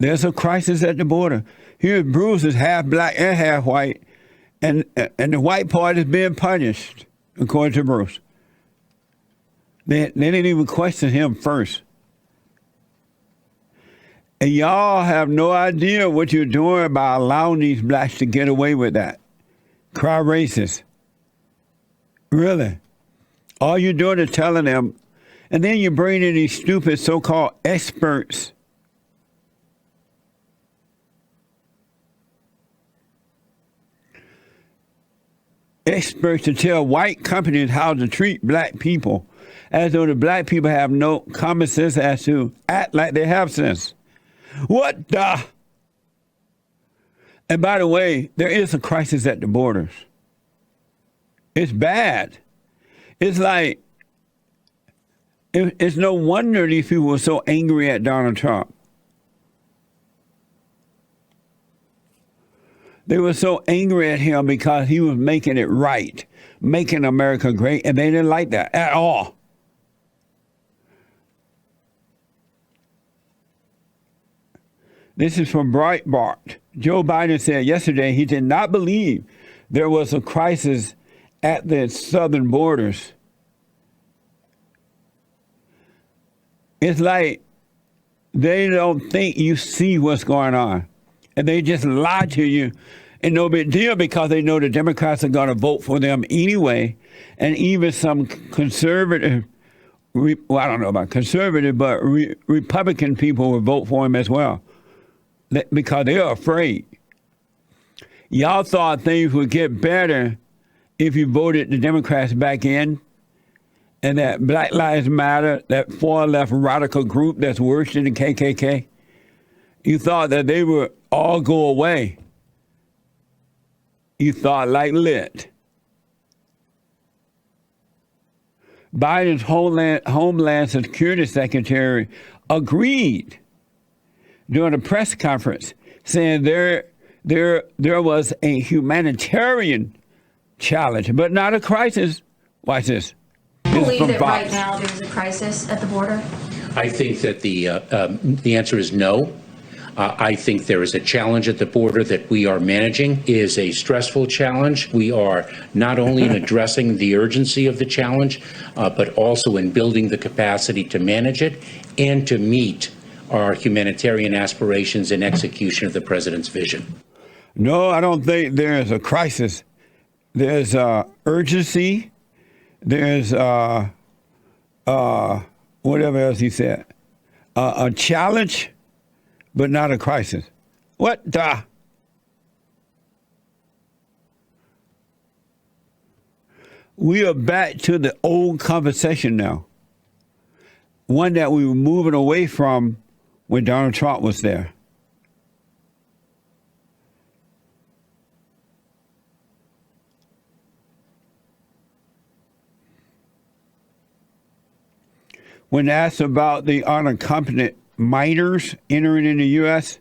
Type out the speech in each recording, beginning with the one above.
There's a crisis at the border. Here, Bruce is half black and half white, and the white part is being punished, according to Bruce. They didn't even question him first. And y'all have no idea what you're doing by allowing these blacks to get away with that. Cry racist. Really. All you're doing is telling them, and then you bring in these stupid so-called experts. Experts to tell white companies how to treat black people, as though the black people have no common sense as to act like they have sense. What the? And by the way, there is a crisis at the borders. It's bad. It's like, it's no wonder these people were so angry at Donald Trump. They were so angry at him because he was making it right, making America great, and they didn't like that at all. This is from Breitbart. Joe Biden said yesterday he did not believe there was a crisis at the southern borders. It's like they don't think you see what's going on. And they just lie to you. And no big deal because they know the Democrats are going to vote for them anyway. And even some conservative, well, I don't know about conservative, but Republican people will vote for him as well. Because they're afraid. Y'all thought things would get better if you voted the Democrats back in, and that Black Lives Matter, that far left radical group that's worse than the KKK, you thought that they would all go away. You thought like lit. Biden's Homeland Security Secretary agreed during a press conference, saying there was a humanitarian challenge, but not a crisis. Watch this. I believe that right now there's a crisis at the border. I think that the answer is no. I think there is a challenge at the border that we are managing. It is a stressful challenge. We are not only in addressing the urgency of the challenge, but also in building the capacity to manage it and to meet our humanitarian aspirations and execution of the president's vision. No, I don't think there's a crisis. There's urgency. There's whatever else he said. A challenge, but not a crisis. What the? We are back to the old conversation now. One that we were moving away from when Donald Trump was there. When asked about the unaccompanied minors entering in the U.S.,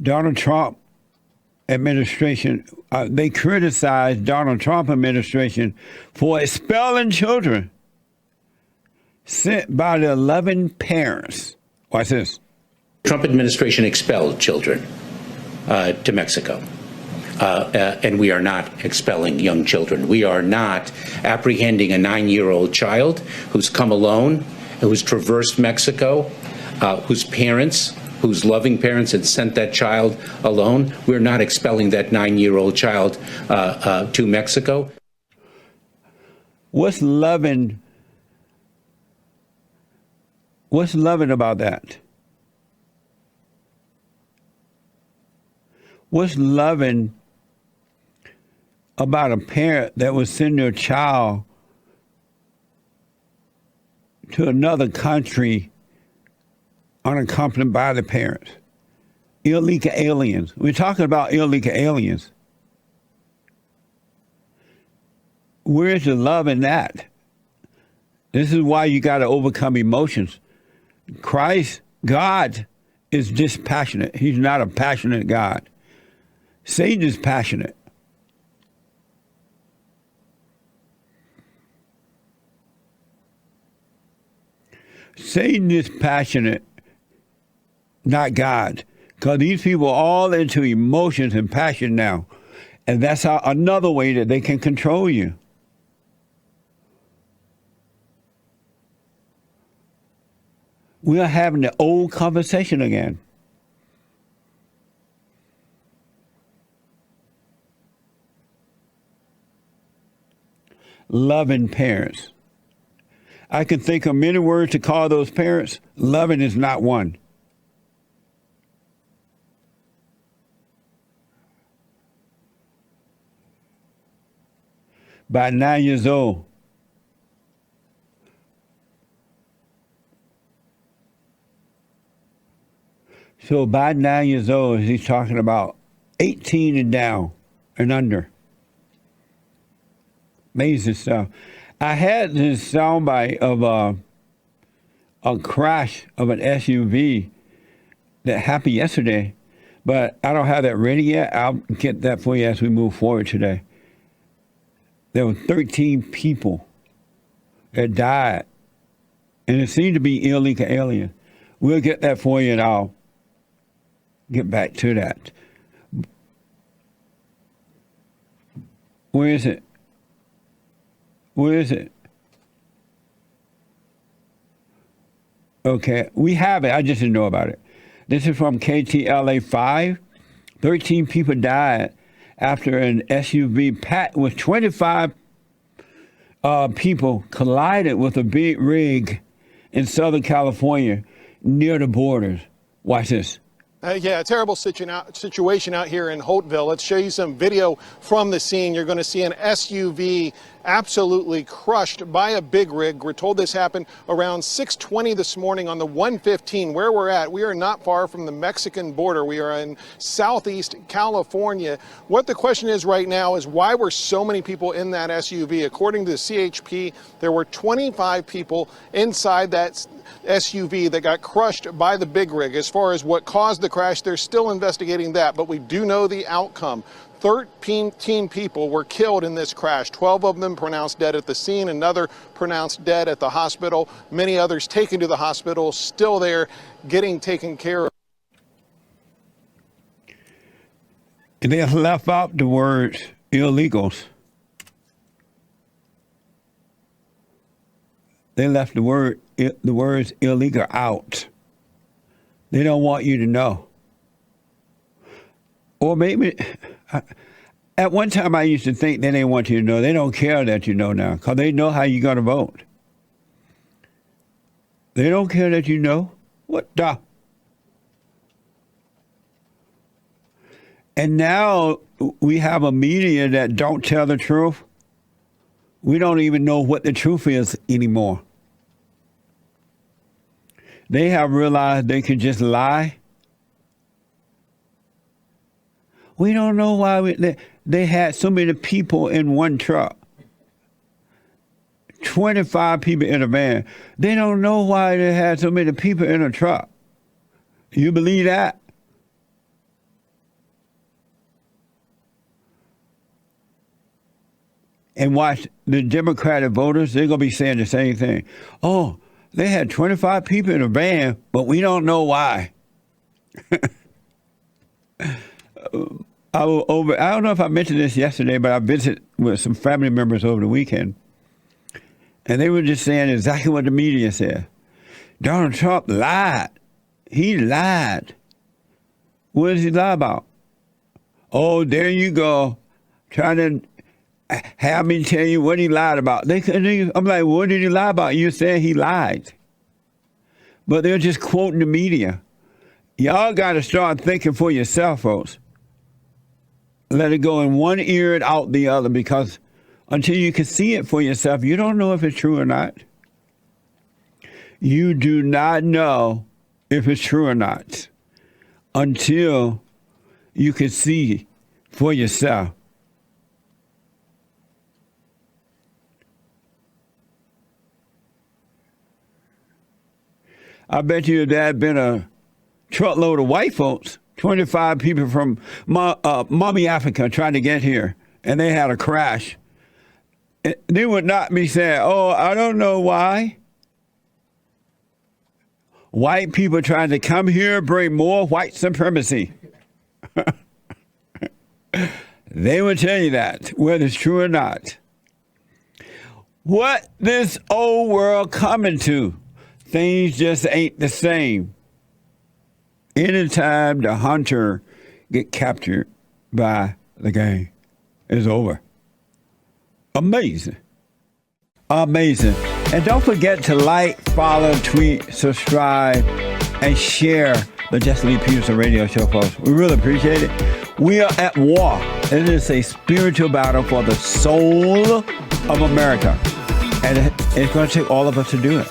Donald Trump administration, they criticized Donald Trump administration for expelling children sent by the 11 parents. Watch this. Trump administration expelled children to Mexico. And we are not expelling young children. We are not apprehending a 9-year-old child who's come alone, who's traversed Mexico, whose loving parents had sent that child alone. We're not expelling that 9-year-old child to Mexico. What's loving about that? What's loving about a parent that would send their child to another country unaccompanied by the parents? Illegal aliens. We're talking about illegal aliens. Where's the love in that? This is why you got to overcome emotions. Christ, God, is dispassionate. He's not a passionate God. Satan is passionate. Satan is passionate, not God. Because these people are all into emotions and passion now. And that's how another way that they can control you. We are having the old conversation again. Loving parents. I can think of many words to call those parents. Loving is not one. By 9 years old, so by 9 years old, he's talking about 18 and down and under. Amazing stuff. I had this soundbite of a crash of an SUV that happened yesterday, but I don't have that ready yet. I'll get that for you as we move forward today. There were 13 people that died, and it seemed to be illegal aliens. We'll get that for you, and I'll get back to that. Where is it? Where is it? Okay, we have it. I just didn't know about it. This is from KTLA 5. 13 people died after an SUV packed with 25 people collided with a big rig in Southern California near the borders. Watch this. Yeah, a terrible situation out here in Holtville. Let's show you some video from the scene. You're going to see an SUV absolutely crushed by a big rig. We're told this happened around 6:20 this morning on the 115. Where we're at, we are not far from the Mexican border. We are in southeast California. What the question is right now is why were so many people in that SUV? According to the CHP, there were 25 people inside that SUV that got crushed by the big rig. As far as what caused the crash, they're still investigating that, but we do know the outcome. 13 people were killed in this crash. 12 of them pronounced dead at the scene, another pronounced dead at the hospital. Many others taken to the hospital, still there, getting taken care of. And they left out the words illegals. They left the words illegal out. They don't want you to know. Or maybe, at one time I used to think they didn't want you to know. They don't care that you know now because they know how you're going to vote. They don't care that you know. What the? And now we have a media that don't tell the truth. We don't even know what the truth is anymore. They have realized they can just lie. We don't know why they had so many people in one truck. 25 people in a van. They don't know why they had so many people in a truck. You believe that? And watch the Democratic voters, they're going to be saying the same thing. Oh, they had 25 people in a van, but we don't know why. I don't know if I mentioned this yesterday, but I visited with some family members over the weekend. And they were just saying exactly what the media said. Donald Trump lied. He lied. What does he lie about? Oh, there you go. Trying to have me tell you what he lied about. I'm like, what did he lie about? You said he lied. But they're just quoting the media. Y'all got to start thinking for yourself, folks. Let it go in one ear and out the other, because until you can see it for yourself, you don't know if it's true or not. You do not know if it's true or not until you can see for yourself. I bet you there had been a truckload of white folks, 25 people from Mommy Africa trying to get here, and they had a crash. They would not be saying, oh, I don't know why. white people trying to come here, bring more white supremacy. They will tell you that, whether it's true or not. What this old world coming to, things just ain't the same. Anytime the hunter get captured by the gang, it's over. Amazing. Amazing. And don't forget to like, follow, tweet, subscribe, and share the Jesse Lee Peterson radio show, folks. We really appreciate it. We are at war. It is a spiritual battle for the soul of America. And it's going to take all of us to do it.